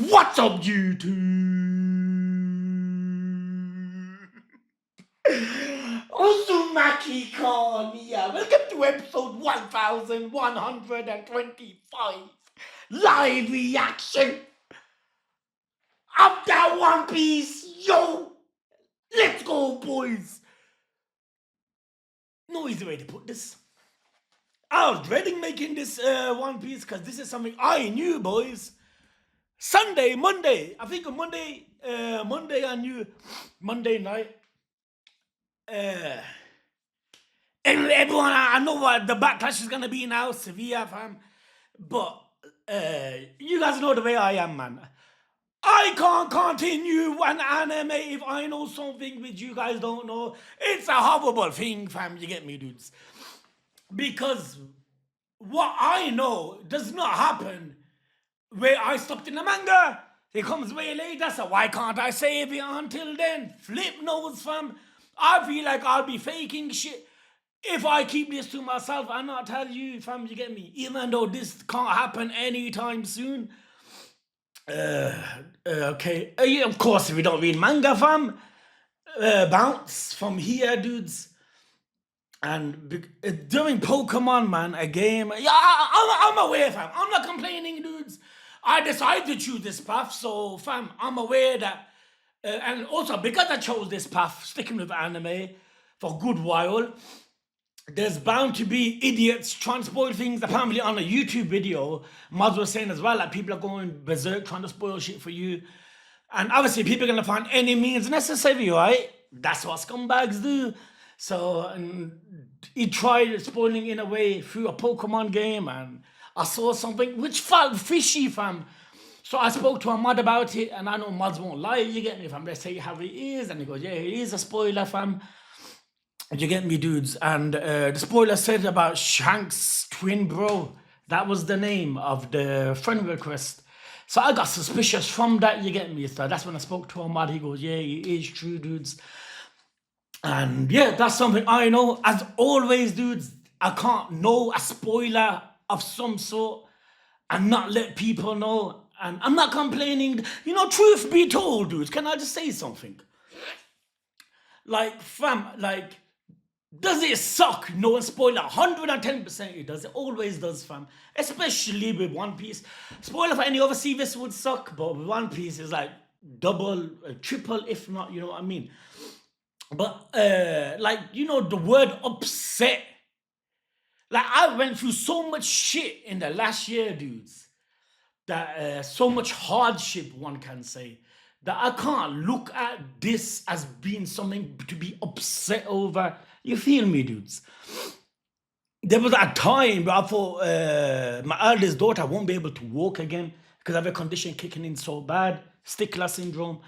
What's up, YouTube? Uzumaki Khan here. Welcome to episode 1125 live reaction of that One Piece. Yo, let's go, boys. No easy way to put this. I was dreading making this One Piece because this is something I knew, boys. Sunday, Monday. I think on Monday I knew. Monday night. And everyone, I know what the backlash is gonna be now, Sevilla, fam. But you guys know the way I am, man. I can't continue an anime if I know something which you guys don't know. It's a horrible thing, fam. You get me, dudes? Because what I know does not happen where I stopped in the manga. It comes way later, so why can't I save it until then? Flip nose, fam. I feel like I'll be faking shit if I keep this to myself and not tell you, fam, you get me? Even though this can't happen anytime soon. Okay. Yeah, of course, if we don't read manga, fam, bounce from here, dudes. And during Pokemon, man, a game, yeah, I'm aware, fam. I'm not complaining, dudes. I decided to choose this path, so, fam, I'm aware that, and also because I chose this path, sticking with anime for a good while, there's bound to be idiots trying to spoil things. Apparently on a YouTube video, Maz was saying as well, like people are going berserk trying to spoil shit for you. And obviously people are going to find any means necessary, right? That's what scumbags do. So he tried spoiling in a way through a Pokemon game, and I saw something which felt fishy, fam. So I spoke to Ahmad about it, and I know Mads won't lie, you get me, fam. Let's say how it is, and he goes, yeah, it is a spoiler, fam. You get me, dudes? And the spoiler said about Shank's twin bro. That was the name of the friend request. So I got suspicious from that, you get me? So that's when I spoke to Ahmad. He goes, yeah, it is true, dudes. And yeah, that's something I know. As always, dudes, I can't know a spoiler of some sort and not let people know. And I'm not complaining. You know, truth be told, dudes, can I just say something? Like, fam, like, does it suck? No spoiler. 110% it does. It always does, fam. Especially with One Piece. Spoiler for any other series would suck, but with One Piece is like double, triple, if not, you know what I mean? But, like, you know, the word upset. Like, I went through so much shit in the last year, dudes. That, so much hardship, one can say, that I can't look at this as being something to be upset over. You feel me, dudes? There was a time where I thought my eldest daughter won't be able to walk again because I have a condition kicking in so bad, Stickler syndrome.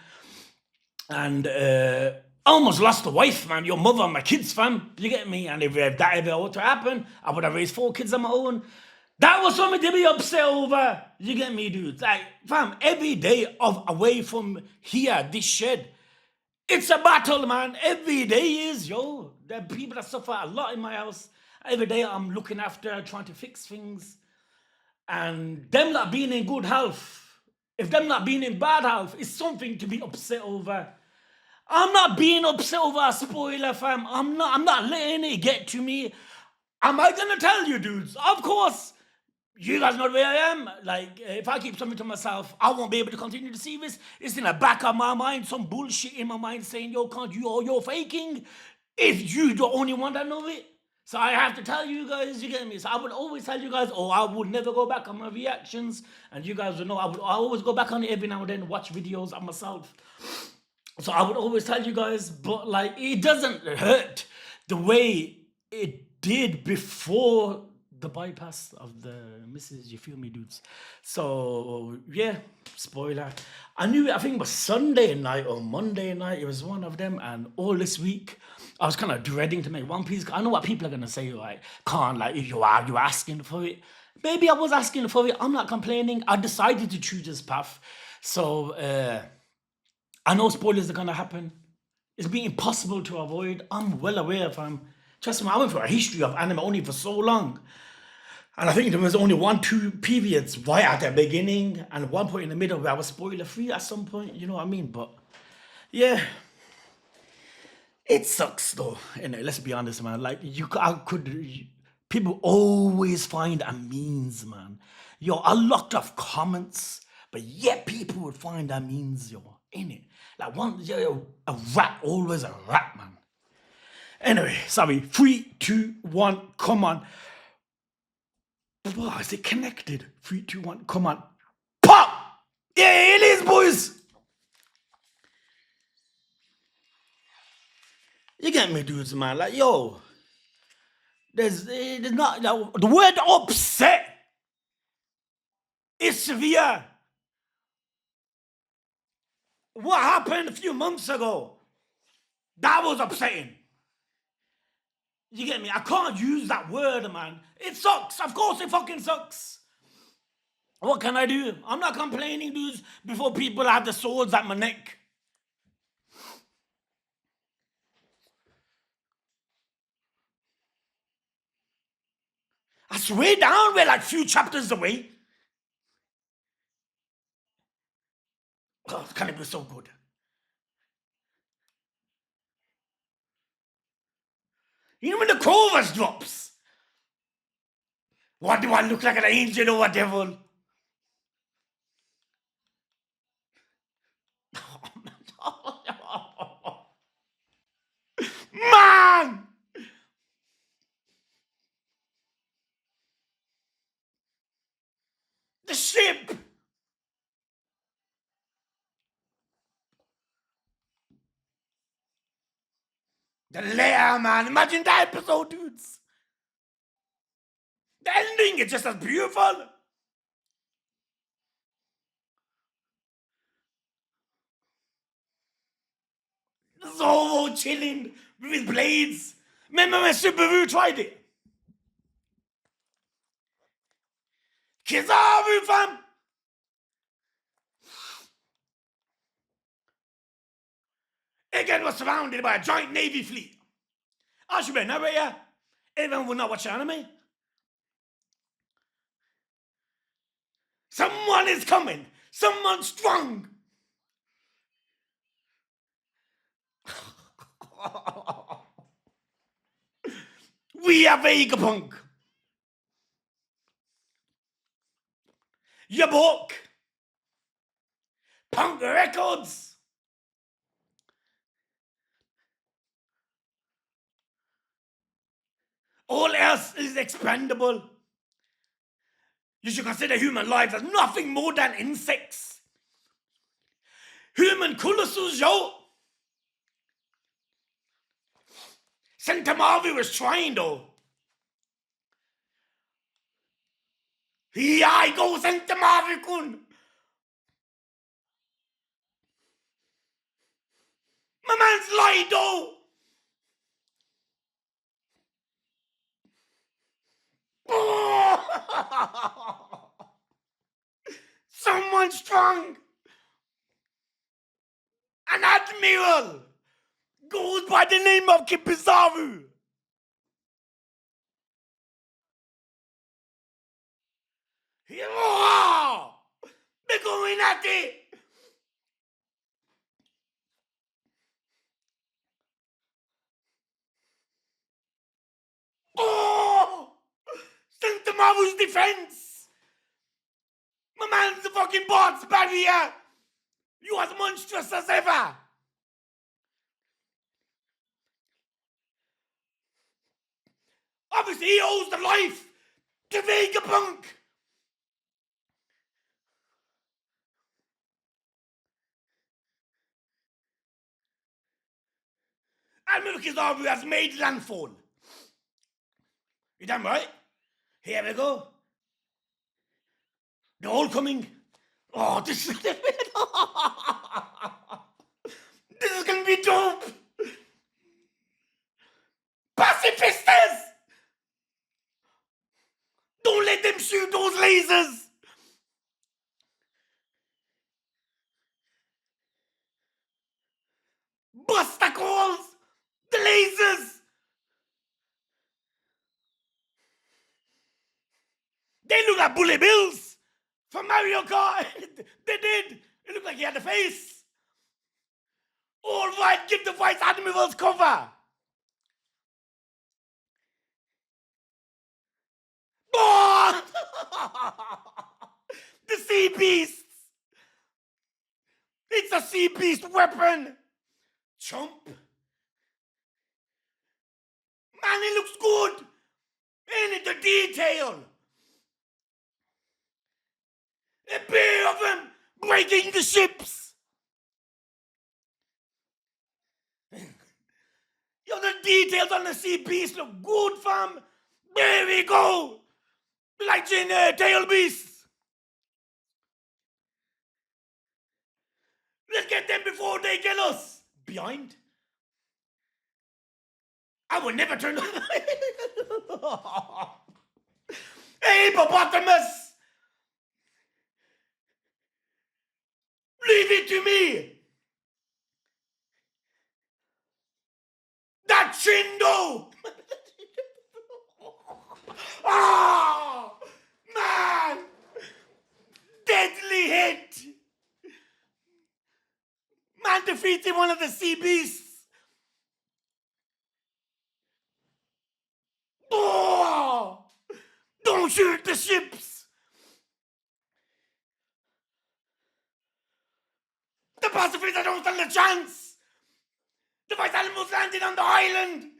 And I almost lost a wife, man, your mother and my kids, fam. You get me? And if that ever were to happen, I would have raised 4 kids on my own. That was something to be upset over. You get me, dudes? Like, fam, every day away from here, this shed, it's a battle, man. Every day is, yo. There are people that suffer a lot in my house. Every day I'm looking after, trying to fix things. And them not being in good health, if them not being in bad health, it's something to be upset over. I'm not being upset over a spoiler, fam. I'm not letting it get to me. Am I gonna tell you, dudes? Of course. You guys know where I am. Like, if I keep something to myself, I won't be able to continue to see this. It's in the back of my mind, some bullshit in my mind saying, yo, can't you, or you're faking, if you the only one that know it. So I have to tell you guys, you get me? So I would always tell you guys, I would never go back on my reactions. And you guys would know, I always go back on it every now and then, watch videos of myself. So I would always tell you guys, but like, it doesn't hurt the way it did before the bypass of the missus, you feel me, dudes? So yeah, spoiler. I knew it, I think it was Sunday night or Monday night, it was one of them, and all this week I was kind of dreading to make One Piece. I know what people are gonna say, like, can't, like, if you are asking for it. Maybe I was asking for it, I'm not complaining. I decided to choose this path. So I know spoilers are gonna happen. It's been impossible to avoid. I'm well aware, fam. Trust me, I went through a history of anime only for so long. And I think there was only 2 periods right at the beginning and one point in the middle where I was spoiler free at some point, you know what I mean? But yeah, it sucks though. Anyway, let's be honest, man. Like people always find a means, man. Yo, a lot of comments, but yet people would find a means, yo, in it. Like a rat, always a rat, man. Anyway, sorry. 3, 2, 1, come on. Wow, is it connected? 3, 2, 1, come on. Pop! Yeah, it is, boys. You get me, dudes, man. Like, yo, there's not the word upset is severe. What happened a few months ago? That was upsetting. You get me? I can't use that word, man. It sucks. Of course, it fucking sucks. What can I do? I'm not complaining, dudes, before people have the swords at my neck. I swear down, we're like few chapters away. Oh, can it be so good? You know when the chorus drops? What do I look like, an angel or a devil? Man! The ship! The lair, man. Imagine that episode, dudes. The ending is just as beautiful. Zoro chilling with his blades. Remember when Subaru tried it? Kizaru, fam! Again was surrounded by a giant navy fleet. I should be a narrator. Anyone will not watch anime. Someone is coming. Someone strong. We are Vegapunk. Your book. Punk Records. All else is expendable. You should consider human lives as nothing more than insects. Human colossus, yo. Sentamaru was trying, though. Here I go, Sentamaru-kun. My man's lied, though. Oh. Someone strong. An admiral goes by the name of Kizaru. Oh, they're going at it. Oh, Sentamaru's defense. My man's the fucking boss barrier. You as monstrous as ever. Obviously, he owes the life to Vegapunk. Admiral Kizaru has made landfall. You damn right. Here we go. They're all coming. Oh, this is... this is gonna be dope. Pacifistas! Don't let them shoot those lasers. Busticles! The lasers! They look like bullet bills from Mario Kart. They did. It looked like he had a face. All right, give the Vice Admirals cover. Oh! The Sea Beasts. It's a Sea Beast weapon. Chump. Man, it looks good. Ain't it the detail? A pair of them breaking the ships. Yo, the details on the Sea Beast look good, fam. There we go. Like in Tail Beasts. Let's get them before they get us. Behind. I will never turn. Hey, hippopotamus. Leave it to me. That Chindo. Oh, man. Deadly hit. Man defeated one of the Sea Beasts. Oh, don't shoot the ships. The pacifists don't stand a chance. The Vice Admirals landed on the island.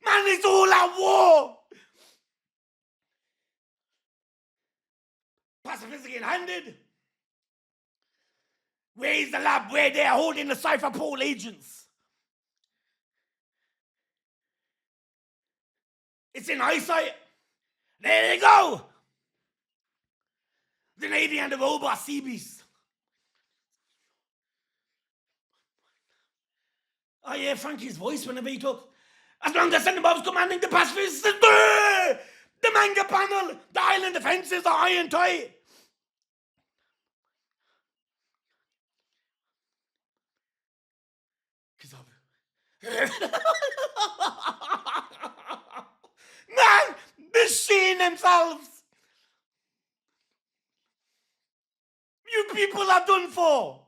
Man, it's all at war. Pacifists are getting handed. Where's the lab where they're holding the Cypher Pole agents? It's in eyesight. There they go. The Navy and the robot Sea Beast. I hear Frankie's voice whenever he talks. As long as Bob's commanding the pacifists, the manga panel, the island defenses are high and tight. Man, they're seeing themselves. You people are done for.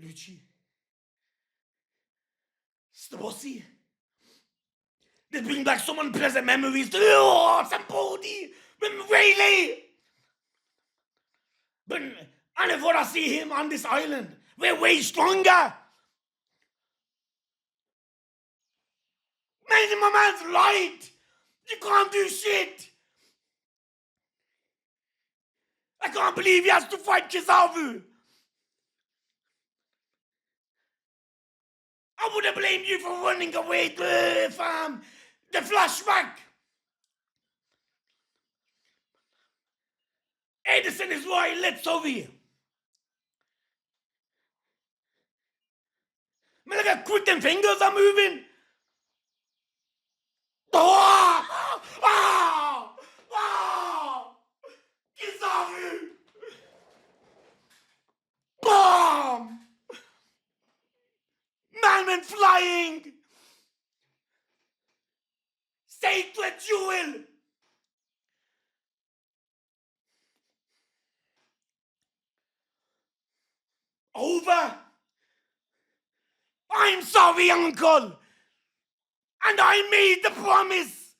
Lucci. Stabosi. They bring back some unpleasant memories. Oh, Sampodi. Rayleigh. But I never want to see him on this island. We're way stronger. Man, my man's right. You can't do shit. I can't believe he has to fight Kizaru. I would have blamed you for running away, fam. The flashback. Edison is right, let's over. Man, look how quick them fingers are moving. Oh! Oh! Oh! Kizaru! Bomb! Man went flying! Sacred jewel! Over? I'm sorry, uncle! And I made the promise!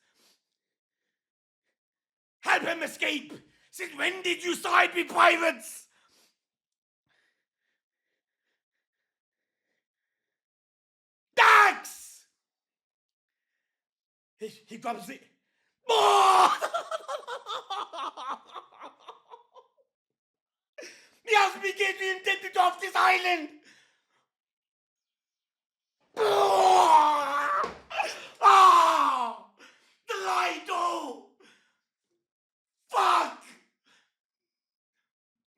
Help him escape! Since when did you side with pirates? Dax! He grabs it. Oh! He has to be getting intended off this island! Oh! Oh! The Lido! Fuck!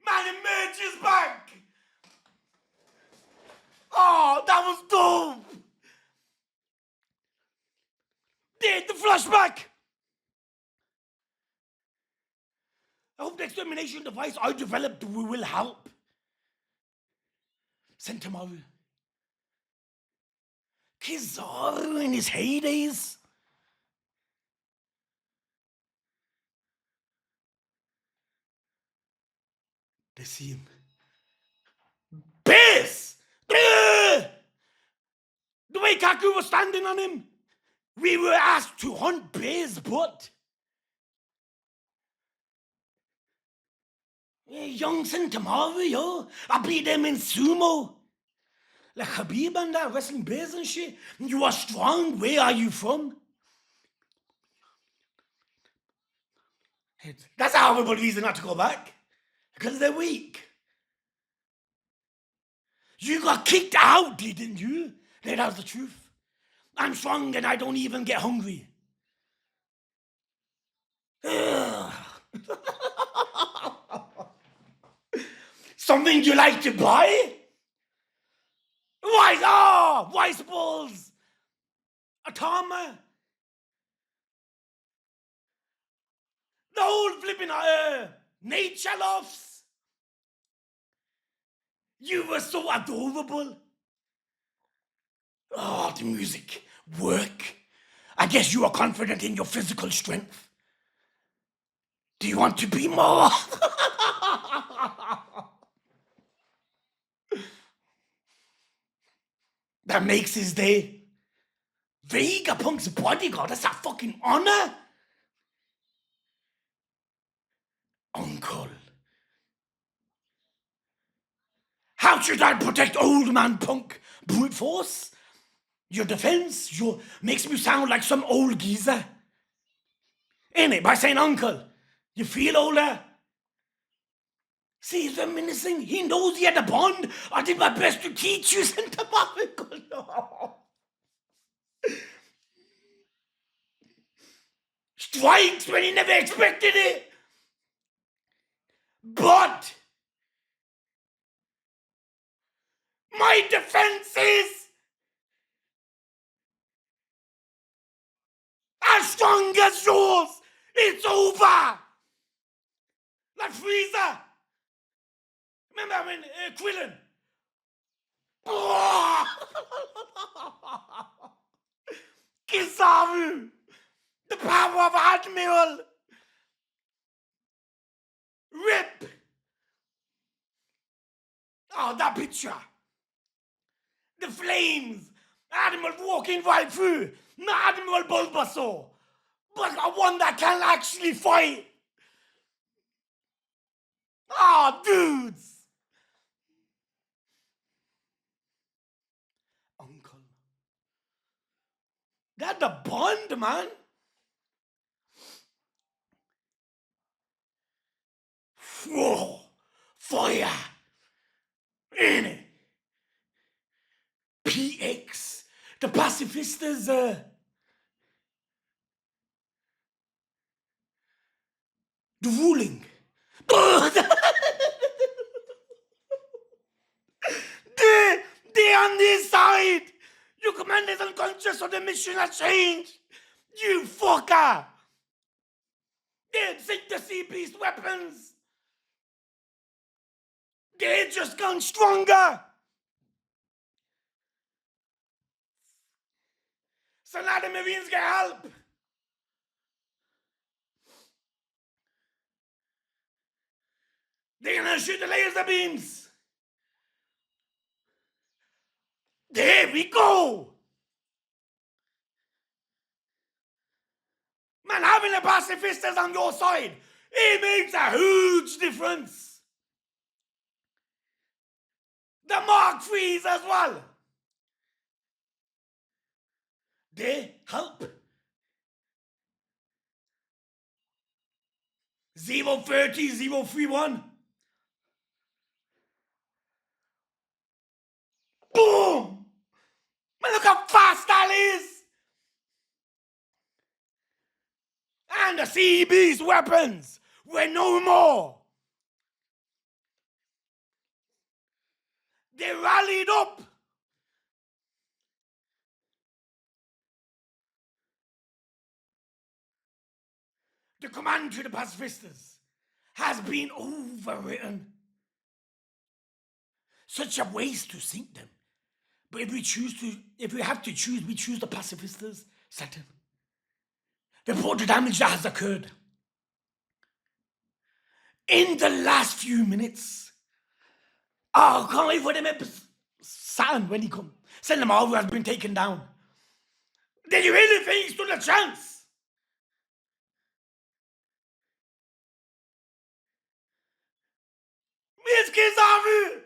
Man emerges back! Oh, that was dope! Did the flashback! I hope the extermination device I developed will help. Sentinel. Kizaru in his heydays. They see him. Base! The way Kaku was standing on him. We were asked to hunt Base, but young Sentamaru, yo. I beat them in sumo. Like Khabib and that, wrestling Base and shit. You are strong. Where are you from? That's a horrible reason not to go back. Because they're weak. You got kicked out, didn't you? That's the truth. I'm strong and I don't even get hungry. Something you like to buy? Rice balls! Atama! The whole flipping nature loves. You were so adorable. Oh, the music. Work. I guess you are confident in your physical strength. Do you want to be more? That makes his day. Vegapunk's bodyguard, that's a fucking honor. Uncle. How should I protect old man Punk? Brute force? Your defense makes me sound like some old geezer. Innit? By saying uncle. You feel older? See, he's reminiscing. He knows he had a bond. I did my best to teach you, Santa Monica. No. Strikes when he never expected it. But my defense is as strong as yours. It's over. Like Frieza. Remember when Krillin? Kizaru. The power of Admiral. Rip. Oh, that picture. The flames. Admiral walking right through. Not Admiral Bulbasaur. But one that can actually fight. Oh, dudes. Uncle. That's the bond, man. Whoa. Fire. In it. PX. The pacifistas, the ruling. They on this side. Your command is unconscious, so the mission has changed. You fucker. They sink the sea beast weapons. They just gone stronger. So now the Marines get help. They're gonna shoot the laser beams. There we go. Man, having the pacifistas on your side, it makes a huge difference. The Mark IIIs as well. They help. 030, 031. Boom! Man, look how fast that is! And the CB's weapons were no more. They rallied up. The command to the pacifistas has been overwritten. Such a waste to sink them. But if we have to choose, we choose the pacifistas, Saturn. Report the damage that has occurred. In the last few minutes. Oh, I can't wait for them Saturn when he come. Send them over has been taken down. Did you really think he stood a chance? Miss Kizaru!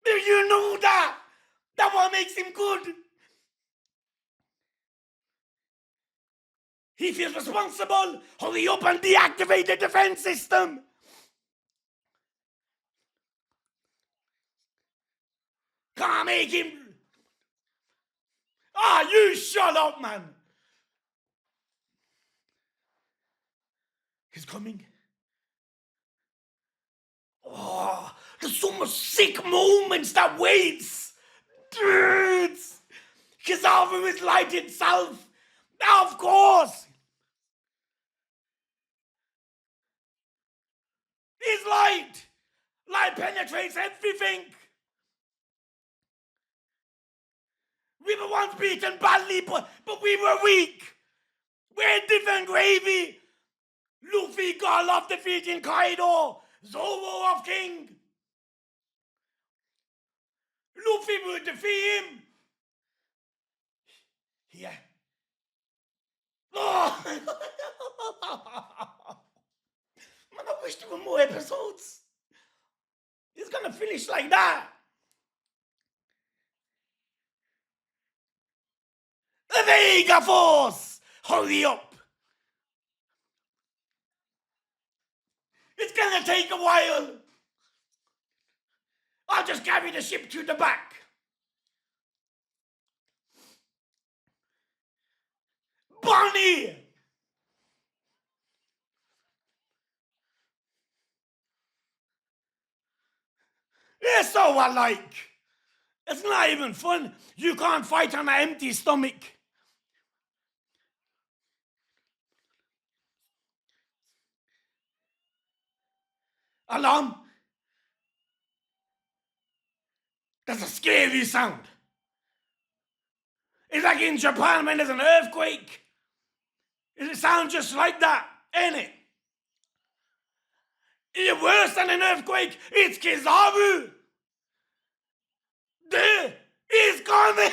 Do you know that? That what makes him good. He feels responsible. Hurry up and deactivate the defense system. Can't make him. You shut up, man. He's coming. There's so much sick moments that waits. Dudes. Kizaru is light itself. Of course. He's light. Light penetrates everything. We were once beaten badly, but we were weak. We're different gravy. Luffy got off defeating Kaido. Zoro of King. Luffy will defeat him. Yeah. Oh. Man, I wish there were more episodes. It's gonna finish like that. The Vega Force! Hurry up! It's gonna take a while. I'll just carry the ship to the back. Bonnie! It's so alike. It's not even fun. You can't fight on an empty stomach. Alarm? That's a scary sound. It's like in Japan when there's an earthquake. It sounds just like that, ain't it? It's worse than an earthquake. It's Kizaru. He's coming.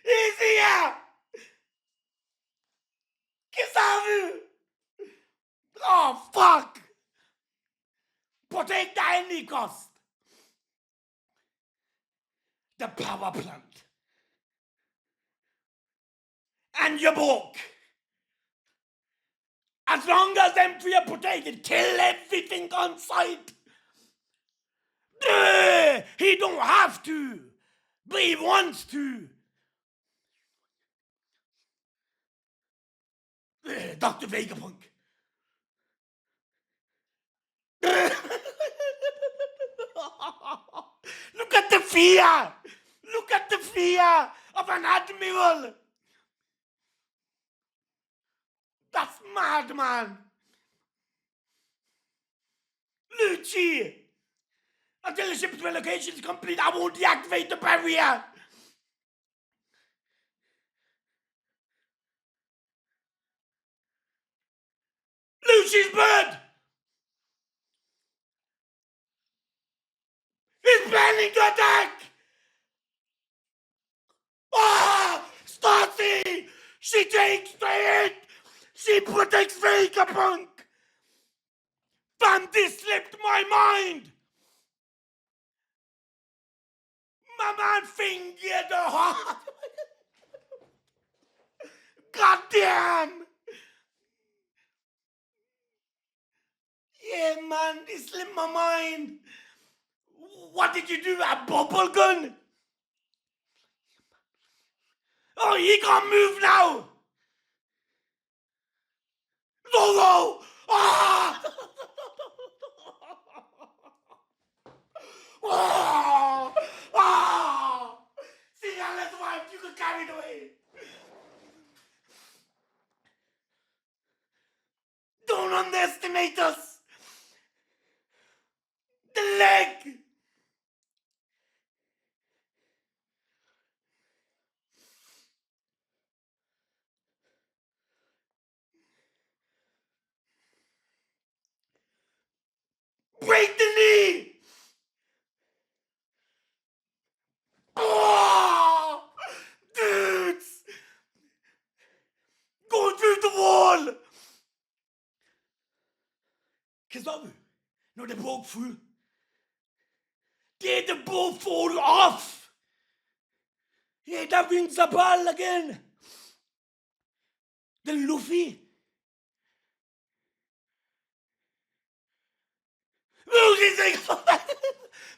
He's here. Kizaru. Oh, fuck. Protect at any cost. The power plant. And your book. As long as them three are protected, kill everything on sight. He don't have to, but he wants to. Dr. Vegapunk. Look at the fear. Look at the fear of an admiral. That's mad, man. Lucci. Until the ship's relocation is complete, I won't deactivate the barrier. Lucci's bird. He's planning to attack. Stacy! She takes the hit! She protects Vegapunk! Fam, this slipped my mind! My man fingered the heart! God damn! Yeah, man, this slipped my mind! What did you do? A bubble gun? Oh, he can't move now! Zoro! Ah! Oh! Ah! See, now that's why you could carry it away. Don't underestimate us. The leg. break the knee. Oh, dudes. Going through the wall. Kizaru. No, they broke through. They both fall off. Yeah, that rings a bell again. The Luffy. Look, he's like,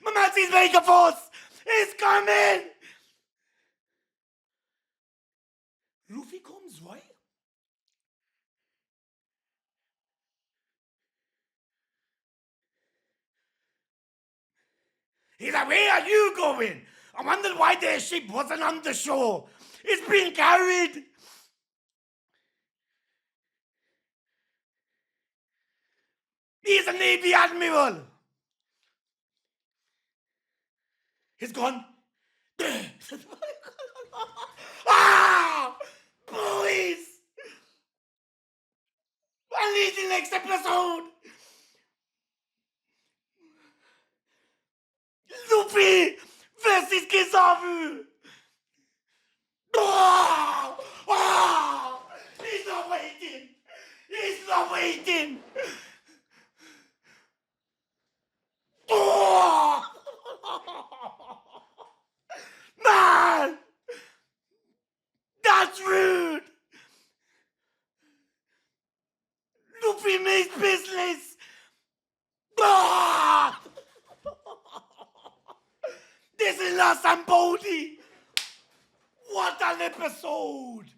my man sees Mega Force. It's coming. Luffy comes, right? He's like, where are you going? I wonder why their ship wasn't on the shore. It's being carried. He's a Navy admiral. He's gone. Ah! Please! I need the next episode. Luffy versus Kizaru. Ah! Ah! He's not waiting. He's not waiting. Oh! Man! That's rude! Luffy means business! Ah! This is not Sambodi! What an episode!